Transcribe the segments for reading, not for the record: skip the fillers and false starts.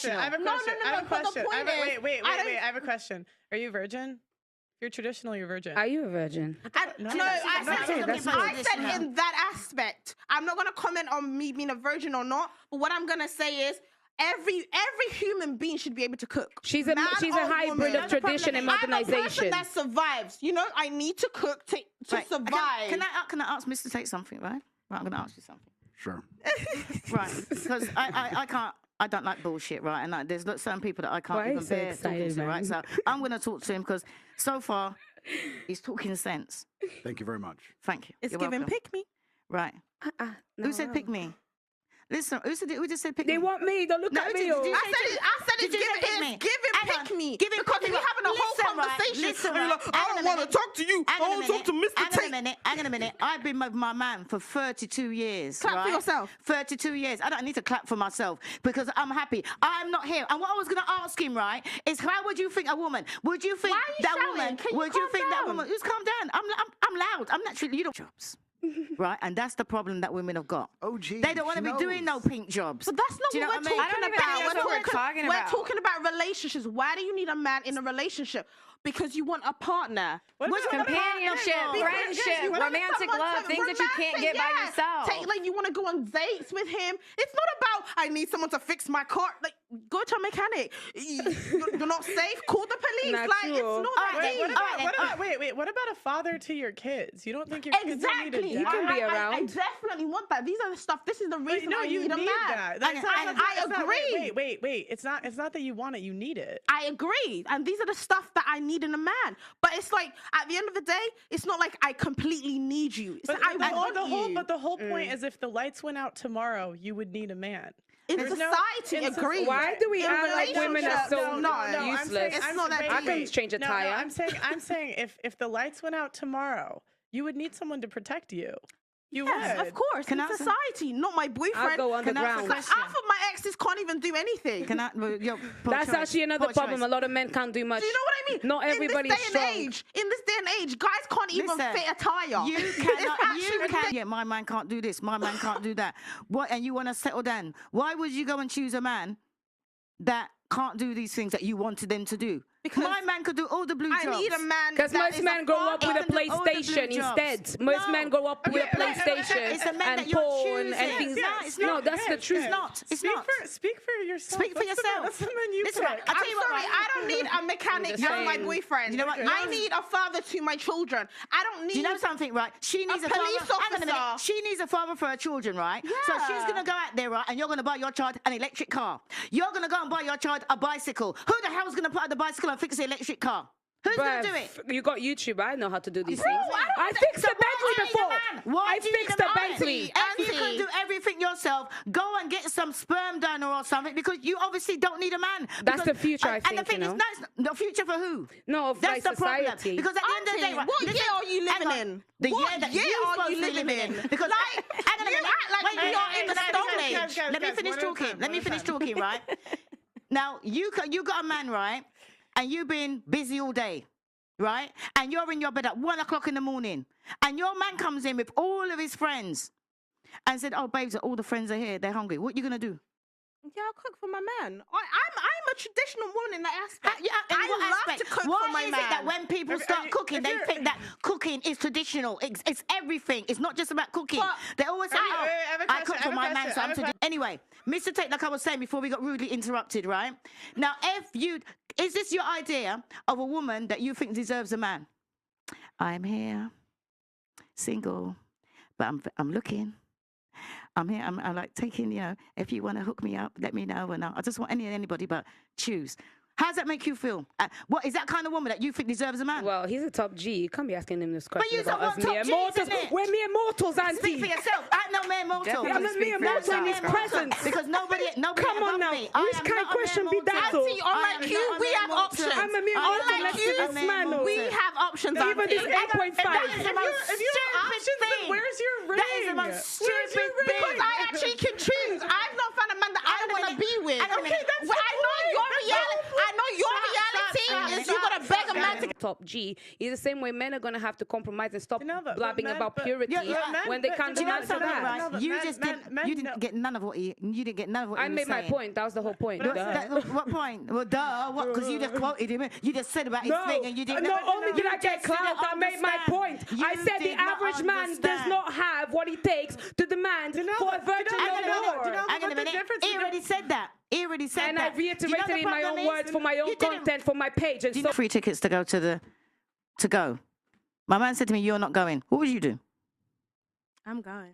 question. I have a question. No. I have a question. Wait. I have a question. Are you virgin? You're traditionally a virgin. Are you a virgin? I said in that aspect. I'm not going to comment on me being a virgin or not. But what I'm going to say is every human being should be able to cook. She's a hybrid of tradition and modernization. I'm a person that survives. You know, I need to cook to survive. Can I ask Mr. Tate something, right? Right, I'm going to ask you something. Sure. Right, because I can't. I don't like bullshit, right? And there's certain people that I can't even bear talking to, right? So I'm going to talk to him because so far he's talking sense. Thank you very much. Thank you. It's giving pick me. Right. Who said pick me? Listen, who just said pick me? They want me. Don't look at me. I said it's giving pick me. Because we're having a whole conversation. Listen, I don't want to talk to you. I want to talk to Mr. Tate. Hang on a minute. I've been with my man for 32 years. Clap for yourself. 32 years. I don't need to clap for myself because I'm happy. I'm not here. And what I was going to ask him, right, is how would you think a woman? Would you think that woman? Would you think that woman? Just calm down. I'm loud. I'm naturally. You don't jobs. Right, and that's the problem that women have got. Oh, geez, they don't want to be doing no pink jobs. But that's not what we're talking about. We're talking about relationships. Why do you need a man in a relationship? Because you want a partner. What's companionship, friendship, romantic love, things that you can't get by yourself. Like you want to go on dates with him. It's not about I need someone to fix my car. Like go to a mechanic. You're not safe. Call the police. Not like it's not that Wait. What about a father to your kids? You don't think your kids need a dad? You can be around. I definitely want that. These are the stuff. This is the reason I need a man. I agree. Wait. It's not that you want it. You need it. I agree. And these are the stuff that I need in a man. But it's like at the end of the day, it's not like I completely need you. But the whole point is if the lights went out tomorrow, you would need a man. In society, agree. Why do we act like women are so useless? It's not that I can change a tire. I'm saying if the lights went out tomorrow, you would need someone to protect you. You would. Of course. In society, not my boyfriend. I'll go underground. Half of my exes can't even do anything. That's actually another problem. A lot of men can't do much. Do you know what I mean? Not everybody's strong. In this day and age, guys can't even fit a tire. You cannot. Yeah, my man can't do this. My man can't do that. What? And you want to settle down? Why would you go and choose a man that can't do these things that you wanted them to do? Because my man could do all the blue jobs. I need a man. Because most men grow up with a PlayStation instead. Most men grow up with a PlayStation and porn and things. No, that's the truth. It's not. Speak for yourself. Speak for yourself. That's the man you pick. I'm sorry. I don't need a mechanic to my boyfriend. You know what? I need a father to my children. I don't need. Do you know something, right? She needs a police officer. She needs a father for her children, right? Yeah. So she's gonna go out there, right? And you're gonna buy your child an electric car. You're gonna go and buy your child a bicycle. Who the hell's gonna put out the bicycle and fix the electric car? Who's going to do it? You got YouTube. I know how to do these things. I fixed the Bentley before. I fixed the Bentley. If you can do everything yourself, go and get some sperm donor or something because you obviously don't need a man. That's the future, I think. And the thing is, the future for who? No, that's the society. problem. Because at the end of the day, what year are you living in? The year that you're living in. Because hang on a minute. You're in the Stone Age. Let me finish talking. Right now, you got a man, right? And you've been busy all day, right? And you're in your bed at 1 o'clock in the morning. And your man comes in with all of his friends and said, oh, babes, all the friends are here. They're hungry. What are you going to do? Yeah, I'll cook for my man. I'm a traditional woman in that aspect. I love to cook for my man. Why is it that when people start cooking, they think that cooking is traditional? It's everything. It's not just about cooking. They always say, I cook for my man, so I'm traditional. Anyway, Mr. Tate, like I was saying before we got rudely interrupted, right? Now, is this your idea of a woman that you think deserves a man? I'm here, single, but I'm looking. I'm here. I'm like taking, if you want to hook me up, let me know. And I just want anybody, but choose. How does that make you feel? What is that kind of woman that you think deserves a man? Well, he's a top G. You can't be asking him this question about us mere G's, mortals. We're mere mortals, Auntie. Speak for yourself. I'm no mere mortal. I'm a mere mortal in his presence. Because nobody come on now. Me. Which kind of question be that? Auntie, unlike you, we have options. I'm a mere mortal. Let's do this man. We have options. Even this 8.5. That is the most stupid thing. Where's your ring? That is the most stupid thing. Because I actually can choose. I've not found a man that I want to be with. Okay, that's I know your reality. I know your reality is you got to beg a man to top G. It's the same way men are going to have to compromise and stop blabbing about purity when they can't demand for that. Right? You didn't get none of what you didn't get none of what I made my point. That was the whole point. What point? Well, duh. What? Because you just quoted him. You just said about his thing, and you didn't. Not only did I get clout, I made my point. I said the average man does not have what it takes to demand for a virgin no more. Hang on a minute. He already said that. He already said that. And I reiterated in my own words for my own content for my page. And so free tickets to go to go. My man said to me, "You're not going." What would you do? I'm going.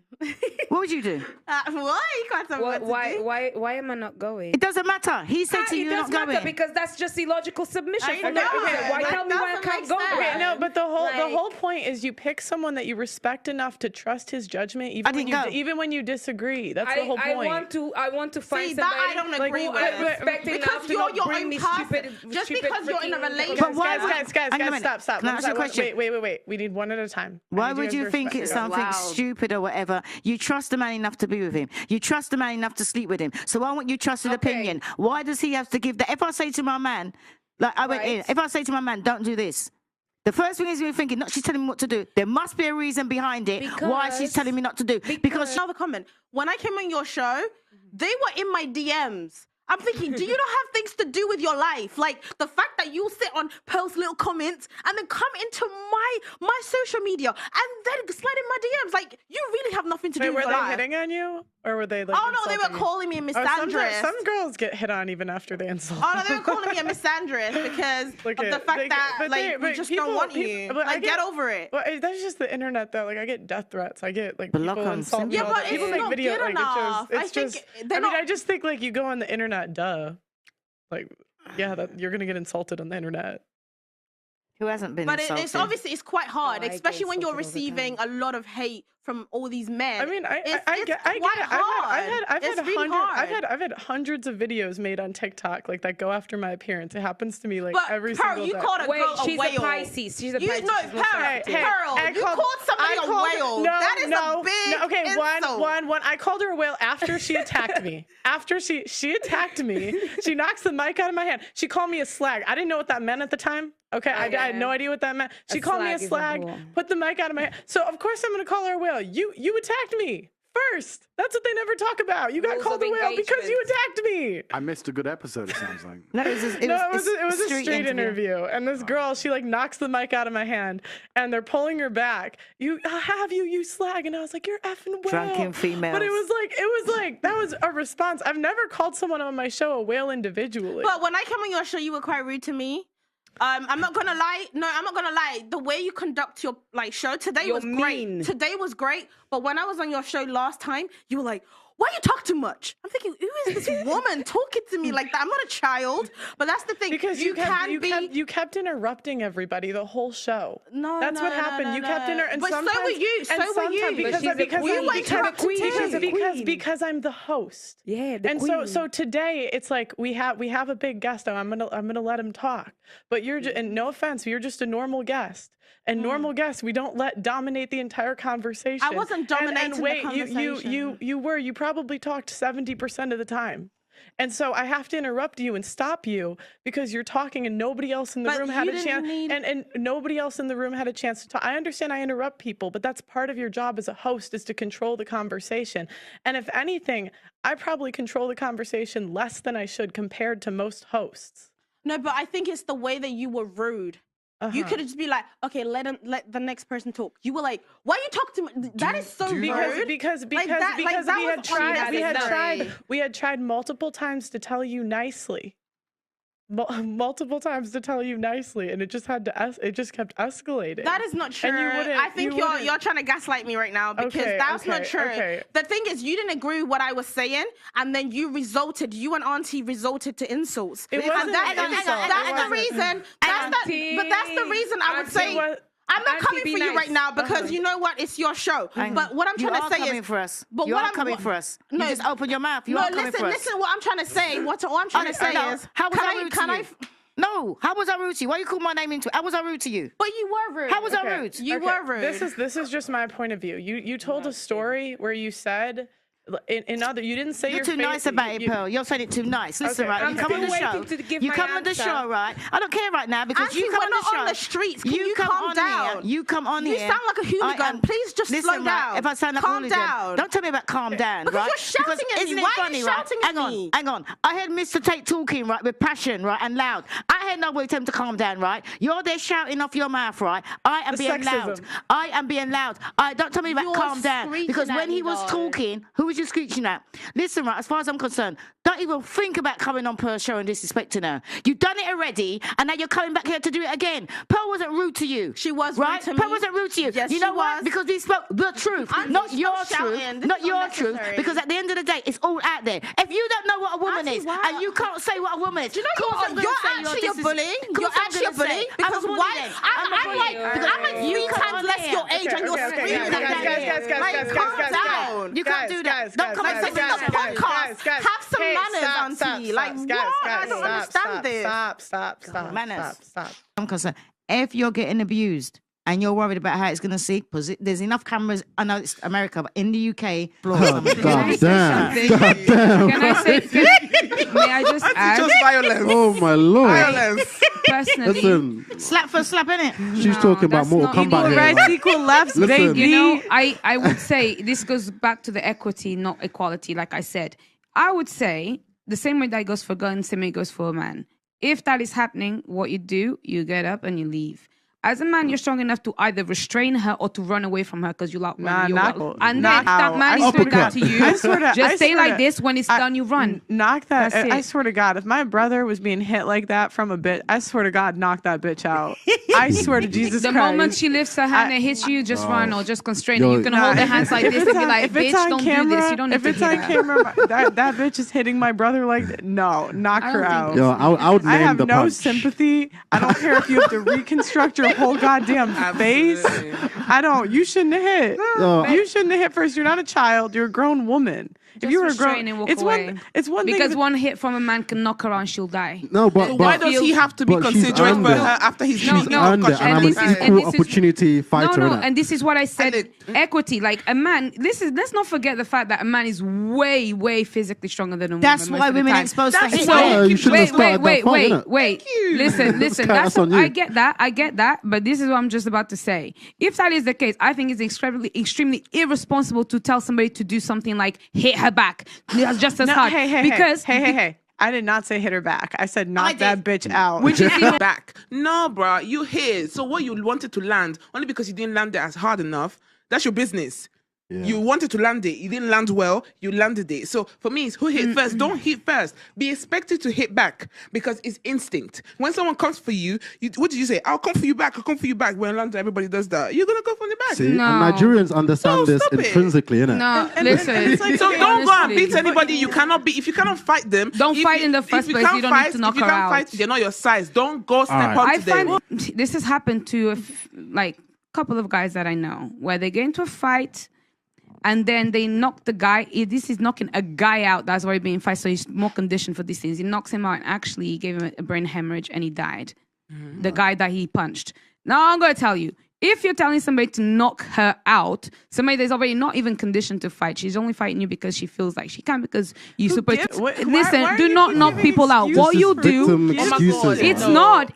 What would you do? What? You can't tell me what to do. Why am I not going? It doesn't matter. He said to you, "You're not going." It does matter because that's just illogical submission. I know. Why tell me why I can't go? Okay, no, but the whole point is you pick someone that you respect enough to trust his judgment, even when you disagree. That's the whole point. I want to find somebody that I don't agree with. Respect enough to not bring me stupid. Just because you're in a relationship. Guys, stop. Can I ask you a question? Wait. We need one at a time. Why would you think it's something stupid or whatever? You trust the man enough to be with him. You trust the man enough to sleep with him. So why won't you trust his opinion? Why does he have to give that? If I say to my man, like I went in, if I say to my man, don't do this, the first thing is we're thinking, not she's telling me what to do. There must be a reason behind it why she's telling me not to do. Because another comment. When I came on your show, they were in my DMs. I'm thinking, do you not have things to do with your life? Like the fact that you sit on, post little comments, and then come into my social media and then slide in my DMs. Like you really have nothing to do with your life. Were they hitting on you, or were they like? Oh no, they were calling me a misandrist. Some girls get hit on even after they insult. Oh no, they were calling me a misandrist because of the fact that we just don't want you. Like get over it. Well, that's just the internet though. Like I get death threats. I get like people insult me. Yeah, but it's not good enough. I just think like you go on the internet. Duh. Like, yeah, you're gonna get insulted on the internet. Who hasn't been insulted? But it's obviously quite hard, especially when you're receiving a lot of hate from all these men. I mean, I get it. I've had hundreds of videos made on TikTok like that go after my appearance. It happens to me like every single day. You called a girl a whale. She's a Pisces. She's a Pisces. Pearl, you called somebody a whale. That is a big insult. One. I called her a whale after she attacked me. After she attacked me, she knocks the mic out of my hand. She called me a slag. I didn't know what that meant at the time. Okay, I had no idea what that meant. She called me a slag, put the mic out of my hand. So of course I'm gonna call her a whale. You attacked me first. That's what they never talk about. You got called a whale because you attacked me. I missed a good episode, it sounds like. It was a street interview. And this girl, she like knocks the mic out of my hand and they're pulling her back. You slag. And I was like, you're effing whale. Drunken females. But it was like, that was a response. I've never called someone on my show a whale individually. But when I came on your show, you were quite rude to me. I'm not gonna lie. No, I'm not gonna lie. The way you conduct your show today was great. Today was great. But when I was on your show last time, you were like, why you talk too much? I'm thinking, who is this woman talking to me like that? I'm not a child. But that's the thing. Because you kept interrupting everybody the whole show. No, that's what happened. You kept interrupting. But so were you. So were you. Because I'm the host. Yeah, the and queen. so today it's like we have a big guest. I'm gonna let him talk. But you're just, and no offense, you're just a normal guest. And normal guests, we don't dominate the entire conversation. I wasn't dominating the conversation. You probably talked 70% of the time. And so I have to interrupt you and stop you because you're talking and nobody else in the room had a chance. And nobody else in the room had a chance to talk. I understand I interrupt people, but that's part of your job as a host is to control the conversation. And if anything, I probably control the conversation less than I should compared to most hosts. No, but I think it's the way that you were rude. You could just be like, okay, let the next person talk. You were like, why you talk to me? That is so rude. Because we had tried multiple times to tell you nicely. Multiple times to tell you nicely, and it just kept escalating. That is not true. I think you're trying to gaslight me right now because that's not true. Okay. The thing is, you didn't agree with what I was saying, and then you and Auntie resorted to insults. It wasn't that's the reason. That's the reason I would say. I'm not coming for you right now because you know what? It's your show. But what I'm trying to say is... You are coming for us. You are coming for us. You just open your mouth. You are coming for us. Listen, what I'm trying to say. What I'm trying to say is... How was I rude to you? No, how was I rude to you? Why you call my name into it? How was I rude to you? But you were rude. How was I rude? You were rude. This is just my point of view. You told a story where you said In other, you didn't say you're too nice about it, Pearl. You're saying it too nice. Listen, right? You come on the show. You come on the show, right? I don't care right now because you come on the streets. Can you calm down? You come on here. You sound like a hooligan. Please just slow down. If I sound like a hooligan, don't tell me about calm down, right? Because you're shouting at me. Why are you shouting at me? Hang on. I heard Mr. Tate talking, right, with passion, right, and loud. I had nobody tell him to calm down, right? You're there shouting off your mouth, right? I am being loud. I am being loud. Don't tell me about calm down because when he was talking, who was you screeching at? Listen, right, as far as I'm concerned, don't even think about coming on Pearl's show and disrespecting her. You've done it already, and now you're coming back here to do it again. Pearl wasn't rude to you. She was right? rude to me. Pearl wasn't rude to you. Yes, you know why? Because we spoke the truth, not your truth. Not your truth. Because at the end of the day, it's all out there. If you don't know what a woman is, and you can't say what a woman is, do you know you're actually a bully? You're actually a bully because why? I'm like, I'm 3 times less your age, and you're screaming at me. Like, calm down. You can't do that. Don't come and say this is a podcast. Have some manners, auntie. Like, what? I don't understand this. Stop. Manners. Stop. I'm concerned. If you're getting abused and you're worried about how it's going to see, because there's enough cameras. I know it's America, but in the UK, God damn. Can I say? May I just add? Just violence. Oh my lord. Violence. Personally, Listen, slap for slap, innit? she's talking about Mortal Kombat here. Right, equal lefts, baby. You know, I would say this goes back to the equity, not equality. Like I said, I would say the same way that goes for guns, same way it goes for a man. If that is happening, what you do, you get up and you leave. As a man, you're strong enough to either restrain her or to run away from her because you like running. And then if that man is doing that to you, just stay like this. When it's done, you run. Knock that. I swear to God, if my brother was being hit like that from a bitch, I swear to God, knock that bitch out. I swear to Jesus Christ. The moment she lifts her hand and hits you, just run or just constrain her. You can hold her hands like this and be like, bitch, don't do this. You don't need to do that. If it's on camera, that bitch is hitting my brother like that. No, knock her out. Yo, I would name I have the no punch. sympathy. I don't care if you have to reconstruct your whole goddamn face. I don't. You shouldn't have hit. You shouldn't have hit first. You're not a child. You're a grown woman. If you were a grown, it's one thing because one hit from a man can knock her and she'll die. No, but why does he have to be considerate for her after he's under? And I'm an equal opportunity fighter. No, and this is what I said. Equity, like a man. Let's not forget the fact that a man is way, way physically stronger than a woman. That's why women ain't supposed to hit. Wait. Listen. That's I get that. But this is what I'm just about to say. If that is the case, I think it's extremely irresponsible to tell somebody to do something like hit her back just as hard. Hey. I did not say hit her back. I said knock that bitch out. Which is back. No, bro, you hit. So what you wanted to land, only because you didn't land it as hard enough, that's your business. Yeah. You wanted to land it. You didn't land well. You landed it. So for me, it's who hit first. Don't hit first. Be expected to hit back because it's instinct. When someone comes for you, what did you say? I'll come for you back. I'll come for you back. When in London, everybody does that. You're going to go from the back. See? No. And Nigerians understand this intrinsically, innit? No, listen. So don't go and beat anybody you cannot beat. If you cannot fight them, don't fight in the first place. You don't need to knock her out. If you can't fight, they're not your size. Don't go step up to them. This has happened to a couple of guys that I know where they get into a fight. And then they knock the guy. This is knocking a guy out that's already been fight, so he's more conditioned for these things. He knocks him out and actually he gave him a brain hemorrhage and he died. The guy that he punched. Now I'm going to tell you, if you're telling somebody to knock her out, somebody that's already not even conditioned to fight, she's only fighting you because she feels like she can, because you're supposed to... Listen, do not knock people out. What you do... It's not.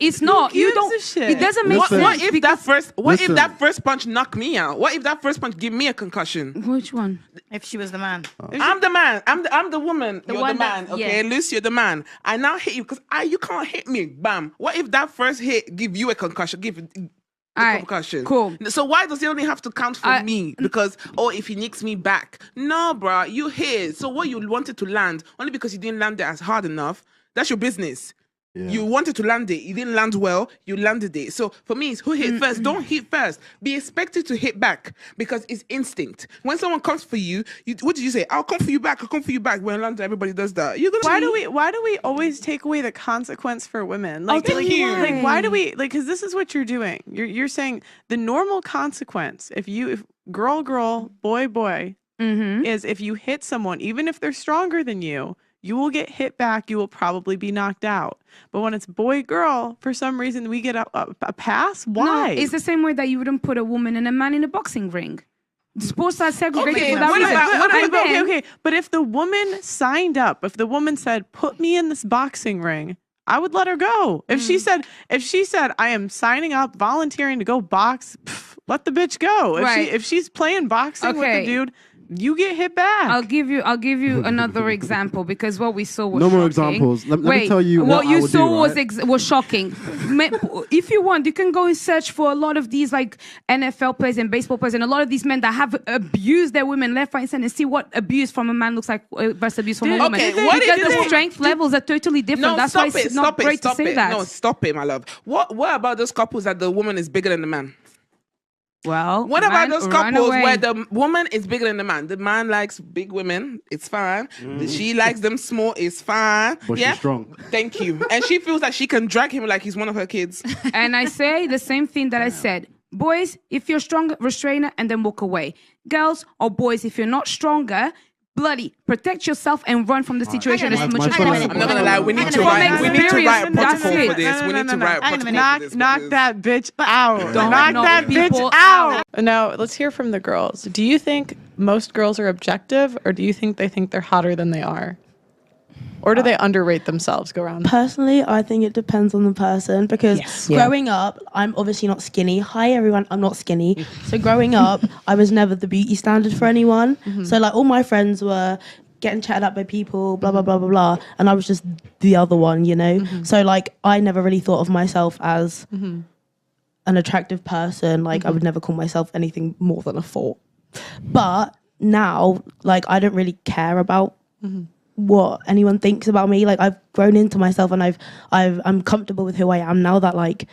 You don't... It doesn't make sense. What if that first punch knocked me out? What if that first punch give me a concussion? Which one? If she was the man. I'm the man. I'm the woman. You're the man. Okay, Lucy, you're the man. I now hit you because you can't hit me. Bam. What if that first hit give you a concussion? Concussion. Cool. So why does it only have to count for me? Because if he nicks me back, no, bro, you hit. So what you wanted to land, only because you didn't land it as hard enough, that's your business. Yeah. You wanted to land it. You didn't land well. You landed it. So for me, it's who hit first. Don't hit first. Be expected to hit back because it's instinct. When someone comes for you, what did you say? I'll come for you back. I'll come for you back. When in London, everybody does that. Why do we always take away the consequence for women? Like why do we because this is what you're doing. You're saying the normal consequence if girl, boy, is if you hit someone, even if they're stronger than you will get hit back. You will probably be knocked out. But when it's boy, girl, for some reason we get a pass. Why? No, it's the same way that you wouldn't put a woman and a man in a boxing ring. Sports are segregated Okay, for that what reason. about- okay. But if the woman signed up, if the woman said, "Put me in this boxing ring," I would let her go. If she said, "I am signing up, volunteering to go box," let the bitch go. If she's playing boxing with the dude, you get hit back. I'll give you another example because what we saw was no shocking. more examples. Let me tell you what you I would saw do, was shocking. If you want, you can go and search for a lot of these like NFL players and baseball players and a lot of these men that have abused their women left, right, and center and see what abuse from a man looks like versus abuse from a woman. What because is the strength levels are totally different. That's why it's not great to say that. No, stop it, my love. What about those couples that the woman is bigger than the man? Well, what about those couples where the woman is bigger than the man? The man likes big women, it's fine. She likes them small, it's fine. But she's strong. Thank you. And she feels like she can drag him like he's one of her kids. And I say the same thing that I said. Boys, if you're strong, restrain her and then walk away. Girls or boys, if you're not stronger, bloody protect yourself and run from the situation as much as possible. I'm not gonna lie, we need to write a protocol for this. We need to write a protocol for this. Knock that bitch out. Knock that bitch out. Now, let's hear from the girls. Do you think most girls are objective, or do you think they think they're hotter than they are? Or do they underrate themselves? Go around. Personally, I think it depends on the person because growing up, I'm obviously not skinny. Hi, everyone. I'm not skinny. So growing up, I was never the beauty standard for anyone. So like all my friends were getting chatted up by people, blah, blah, blah, blah, blah. And I was just the other one, you know? So like I never really thought of myself as an attractive person. Like I would never call myself anything more than a 4. But now, like I don't really care about what anyone thinks about me. Like I've grown into myself and I'm comfortable with who I am now that like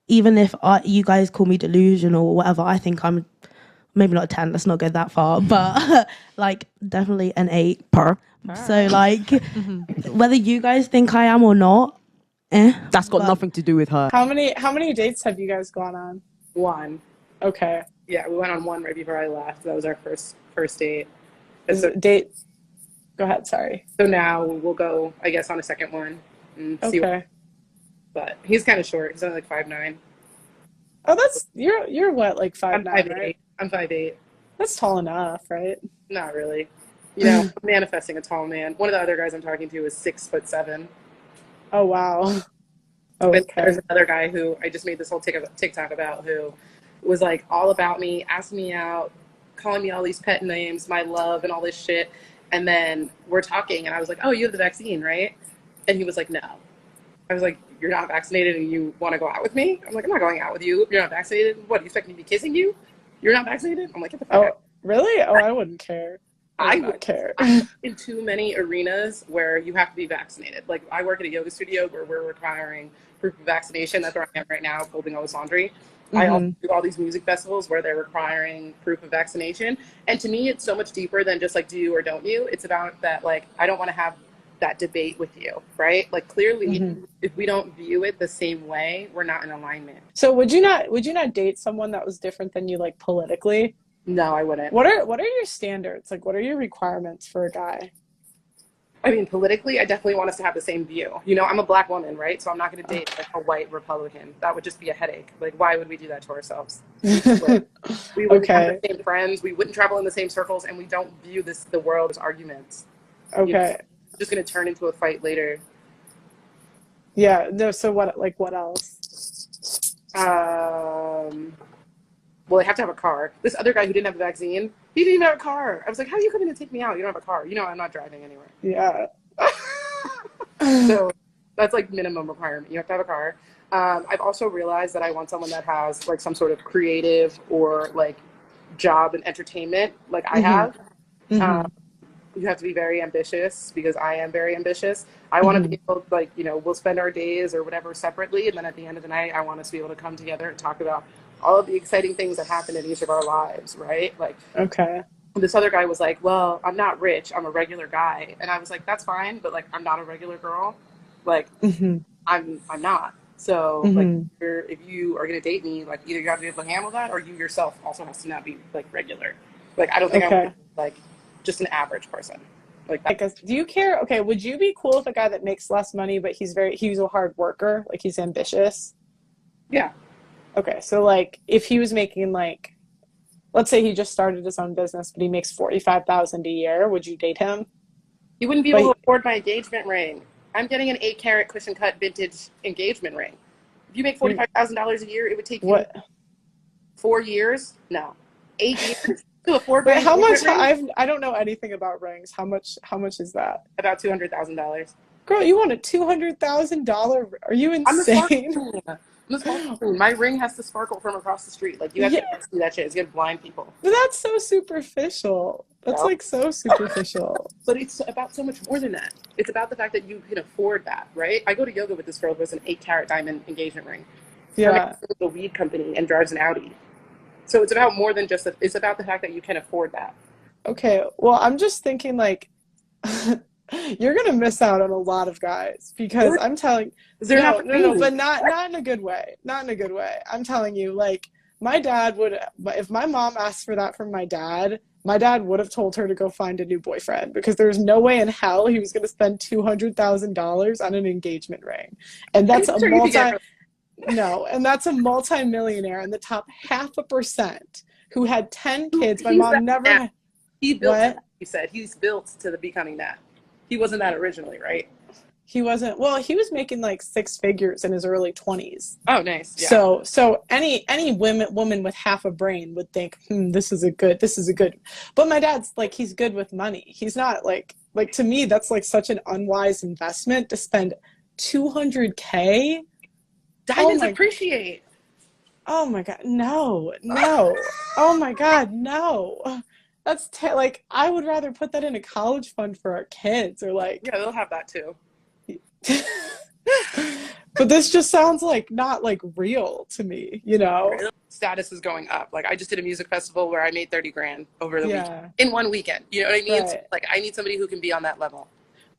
even if you guys call me delusional or whatever, I think I'm maybe not a 10, let's not go that far, but like definitely an 8. So like whether you guys think I am or not, that's got nothing to do with her. How many dates have you guys gone on? 1. Okay. Yeah, we went on 1 right before I left. That was our first date. Date. Go ahead, sorry. So now we'll go, I guess, on a second one and see but he's kind of short. He's only like 5'9". Oh, that's you're what, like 5'9", I'm 5'8". right? I'm 5'8". That's tall enough, right? Not really. You know, I'm manifesting a tall man. One of the other guys I'm talking to is 6'7". Oh wow. Oh, but there's another guy who I just made this whole TikTok about who was like all about me, asking me out, calling me all these pet names, my love and all this shit. And then we're talking and I was like, oh, you have the vaccine, right? And he was like, no. I was like, you're not vaccinated and you want to go out with me? I'm like, I'm not going out with you if you're not vaccinated. What, do you expect me to be kissing you? You're not vaccinated? I'm like, get the fuck out. Really? Oh, I wouldn't care. I would care. In too many arenas where you have to be vaccinated. Like I work at a yoga studio where we're requiring proof of vaccination. That's where I am right now, folding all this laundry. I also do all these music festivals where they're requiring proof of vaccination. And to me, it's so much deeper than just like, do you or don't you? It's about that, like, I don't want to have that debate with you, right? Like clearly, if we don't view it the same way, we're not in alignment. So would you not date someone that was different than you, like politically? No, I wouldn't. What are your standards? Like, what are your requirements for a guy? I mean, politically, I definitely want us to have the same view. You know, I'm a black woman, right? So I'm not going to date like a white Republican. That would just be a headache. Like, why would we do that to ourselves? Like, we wouldn't have the same friends. We wouldn't travel in the same circles, and we don't view the world as arguments. Okay. You know, it's just going to turn into a fight later. Yeah. No. So what else? Well, I have to have a car. This other guy who didn't have a vaccine, he didn't even have a car. I was like, how are you coming to take me out? You don't have a car. You know, I'm not driving anywhere. Yeah. So that's like minimum requirement. You have to have a car. I've also realized that I want someone that has like some sort of creative or like job and entertainment like I have. You have to be very ambitious because I am very ambitious. I want to be able to, like, you know, we'll spend our days or whatever separately. And then at the end of the night, I want us to be able to come together and talk about all of the exciting things that happen in each of our lives, right? Like, this other guy was like, well, I'm not rich. I'm a regular guy. And I was like, that's fine. But like, I'm not a regular girl. Like, I'm not. So like, if you are going to date me, like either you have to be able to handle that or you yourself also has to not be like regular. Like, I don't think I'm like just an average person. Like that. Do you care? Okay. Would you be cool with a guy that makes less money, but he's a hard worker? Like he's ambitious? Yeah. Okay. So like if he was making like let's say he just started his own business, but he makes $45,000 a year, would you date him? He wouldn't be able to afford my engagement ring. I'm getting an 8-carat cushion cut vintage engagement ring. If you make $45,000 a year, it would take you 4 years? No, 8 years to afford. Wait, how much? I don't know anything about rings. How much is that? About $200,000. Girl, you want a $200,000? Are you insane? My ring has to sparkle from across the street. Like, you have to see that shit. It's gonna blind people. But that's so superficial. That's like so superficial. But it's about so much more than that. It's about the fact that you can afford that, right? I go to yoga with this girl who has an 8-carat diamond engagement ring. Yeah. A weed company and drives an Audi. So it's about more than just it's about the fact that you can afford that. Okay. Well, I'm just thinking like you're gonna miss out on a lot of guys because I'm telling no, but not in a good way. Not in a good way. I'm telling you, like, my dad would, if my mom asked for that from my dad would have told her to go find a new boyfriend because there's no way in hell he was gonna spend $200,000 on an engagement ring, and that's that's a multi-millionaire in the top 0.5% who had 10 kids. My mom never. He built. He said he's built to becoming that. He wasn't that originally, right? He wasn't. Well, he was making like 6 figures in his early 20s. Oh, nice. Yeah. So any woman with half a brain would think, this is a good. But my dad's like, he's good with money. He's not like to me, that's like such an unwise investment to spend $200K. Diamonds appreciate. Oh my God, no. Oh my God, no. That's like, I would rather put that in a college fund for our kids, or like. Yeah, they'll have that too. But this just sounds like not like real to me, you know. Status is going up. Like, I just did a music festival where I made 30 grand over the weekend in one weekend. You know what I mean? Right. So, like, I need somebody who can be on that level.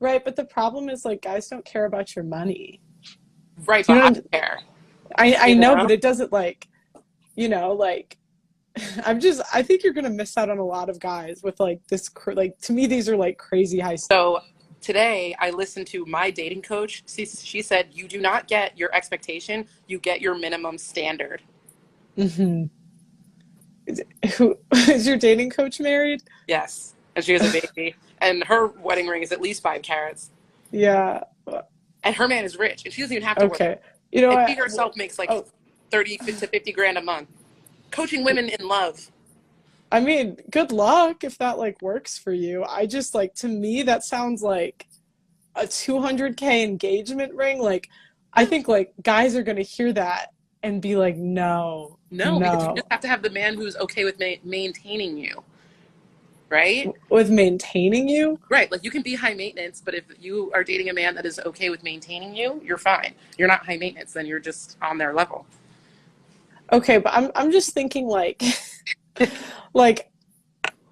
Right, but the problem is like guys don't care about your money. Right, but I care. I know, but it doesn't like, you know, like. I think you're gonna miss out on a lot of guys with like this. Like, to me, these are like crazy high. So today I listened to my dating coach. She said, you do not get your expectation, you get your minimum standard. Mm-hmm. Is your dating coach married? Yes, and she has a baby, and her wedding ring is at least 5 carats. Yeah, and her man is rich, and she doesn't even have to work. You know, and she herself makes like 30 to 50 grand a month. Coaching women in love. I mean, good luck if that like works for you. I just like, to me, that sounds like a $200K engagement ring. Like, I think like guys are gonna hear that and be like, no. Because you just have to have the man who's okay with maintaining you, right? With maintaining you, right? Like, you can be high maintenance, but if you are dating a man that is okay with maintaining you, you're fine. You're not high maintenance, then you're just on their level. Okay, but I'm just thinking like, like,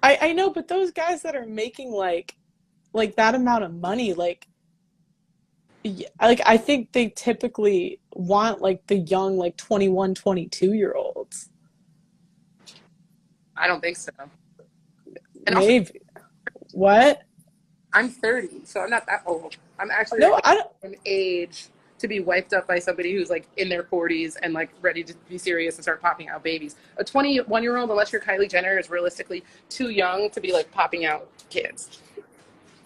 I know, but those guys that are making like that amount of money, like I think they typically want like the young, like 21, 22-year-olds. I don't think so. And maybe. What? I'm 30, so I'm not that old. I'm actually an age to be wiped up by somebody who's like in their 40s and like ready to be serious and start popping out babies. A 21-year-old, unless you're Kylie Jenner, is realistically too young to be like popping out kids.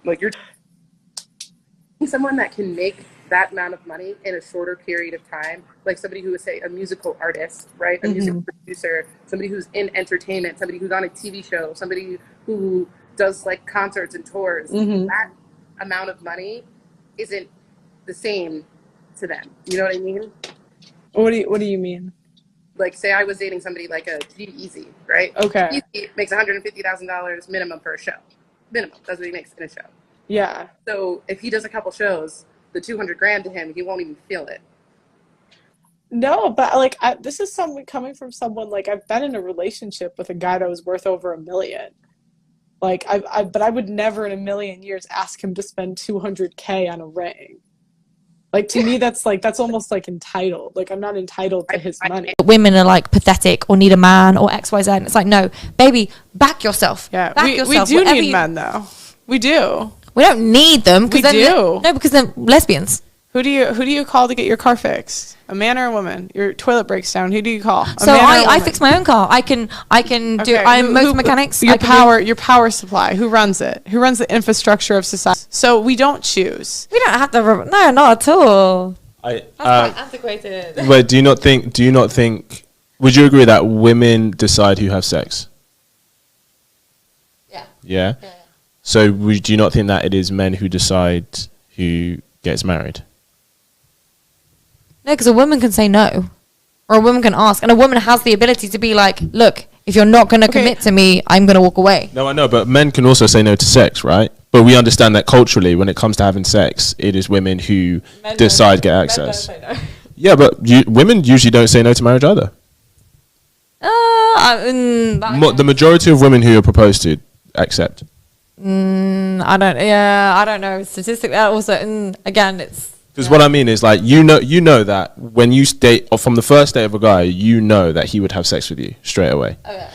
Like, you're someone that can make that amount of money in a shorter period of time, like somebody who is, say, a musical artist, right? A musical producer, somebody who's in entertainment, somebody who's on a TV show, somebody who does like concerts and tours. That amount of money isn't the same to them. You know what I mean? What do you mean? Like, say I was dating somebody like a G-Eazy, right? Okay. He makes $150,000 minimum per show. Minimum. That's what he makes in a show. Yeah. So if he does a couple shows, the 200 grand to him, he won't even feel it. No, but like, this is coming from someone, like, I've been in a relationship with a guy that was worth over $1 million. Like, but I would never in a million years ask him to spend $200K on a ring. Like, to me, that's almost like entitled. Like, I'm not entitled to his money. Women are like pathetic or need a man or XYZ. And it's like, no, baby, back yourself. Yeah, back yourself. We do need men, though. We do. We don't need them. We do. No, because they're lesbians. Who do you call to get your car fixed? A man or a woman? Your toilet breaks down. Who do you call? So I fix my own car. I can do. I'm motor mechanics. Your power supply. Who runs it? Who runs the infrastructure of society? So we don't choose. We don't have to. No, not at all. That's quite antiquated. But do you not think? Would you agree that women decide who have sex? Yeah. Yeah. So do you not think that it is men who decide who gets married? No, because a woman can say no, or a woman can ask, and a woman has the ability to be like, "Look, if you're not going to commit to me, I'm going to walk away." No, I know, but men can also say no to sex, right? But we understand that culturally, when it comes to having sex, it is women who decide get access. Men don't say no. Yeah, but women usually don't say no to marriage either. The majority of women who are proposed to accept. I don't know. Statistically, also, again, it's. Because what I mean is, like, you know that when you date, or from the first date of a guy, you know that he would have sex with you straight away. Okay.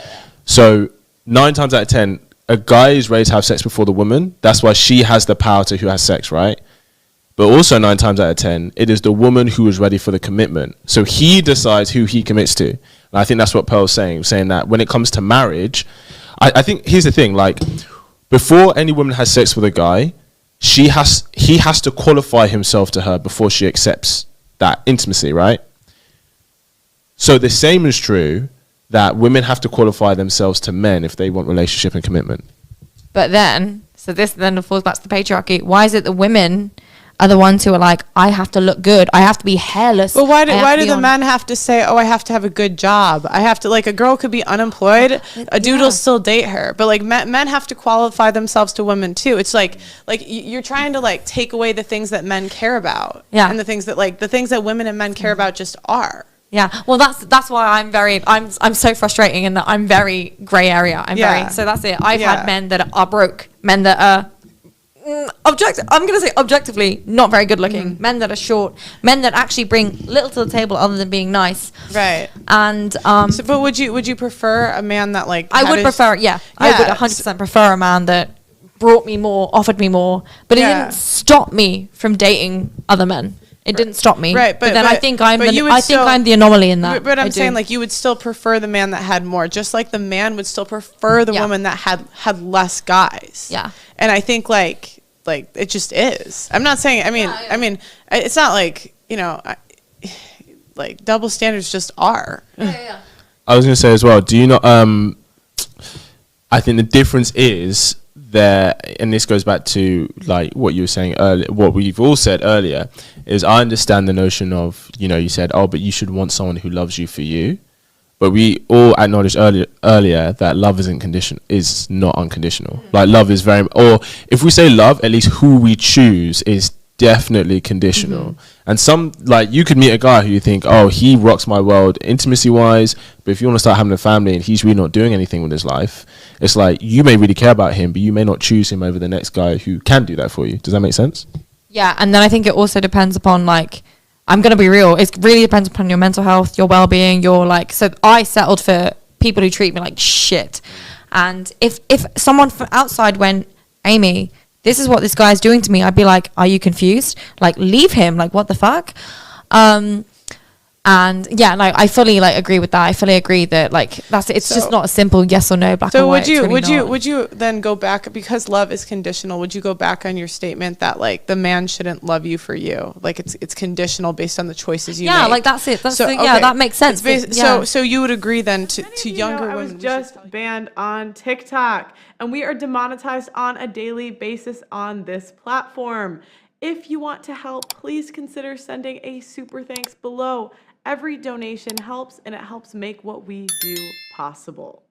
So 9 times out of 10, a guy is ready to have sex before the woman. That's why she has the power to who has sex, right? But also 9 times out of 10, it is the woman who is ready for the commitment. So he decides who he commits to. And I think that's what Pearl's saying that when it comes to marriage, I think here's the thing, like, before any woman has sex with a guy, he has to qualify himself to her before she accepts that intimacy, right? So the same is true that women have to qualify themselves to men if they want relationship and commitment. But then, so this then falls back to the patriarchy. Why is it the women are the ones who are like, I have to look good, I have to be hairless? But why do the men have to say, oh, I have to have a good job? I have to, like, a girl could be unemployed, a dude will still date her. But like men have to qualify themselves to women too. It's like you're trying to like take away the things that men care about. Yeah. And the things that women and men care about just are. Yeah, well, that's why I'm so frustrating in that I'm very grey area. So that's it. I've had men that are broke, men that are I'm going to say objectively not very good looking, men that are short, men that actually bring little to the table other than being nice. Right. And but would you prefer a man that like I would prefer I would 100% prefer a man that brought me more, offered me more, but it didn't stop me from dating other men. It didn't stop me. Right, but then I think I'm the anomaly in that. But I'm saying, like, you would still prefer the man that had more, just like the man would still prefer the woman that had less guys. Yeah. And I think like it just is. I'm not saying. I mean, it's not like, you know, like double standards just are. Yeah. I was gonna say as well. Do you not? I think the difference is there, and this goes back to like what you were saying earlier, what we've all said earlier, is I understand the notion of, you know, you said, oh, but you should want someone who loves you for you, but we all acknowledged earlier that love is not unconditional. Like love is or if we say love, at least who we choose is definitely conditional. And some, like, you could meet a guy who you think, oh, he rocks my world intimacy wise, but if you want to start having a family and he's really not doing anything with his life, it's like you may really care about him, but you may not choose him over the next guy who can do that for you. Does that make sense? Yeah. And then I think it also depends upon, like, I'm going to be real, it really depends upon your mental health, your well-being, so I settled for people who treat me like shit. And if someone from outside went, Amy, this is what this guy's doing to me, I'd be like, are you confused? Like, leave him. Like, what the fuck? And yeah, like, I fully like agree with that. I fully agree that like it's just not a simple yes or no, black or white. So would you then go back, because love is conditional? Would you go back on your statement that like the man shouldn't love you for you? Like it's conditional based on the choices you make. Yeah, like that's it. That makes sense. So you would agree then to younger women? I was just banned on TikTok, and we are demonetized on a daily basis on this platform. If you want to help, please consider sending a super thanks below. Every donation helps, and it helps make what we do possible.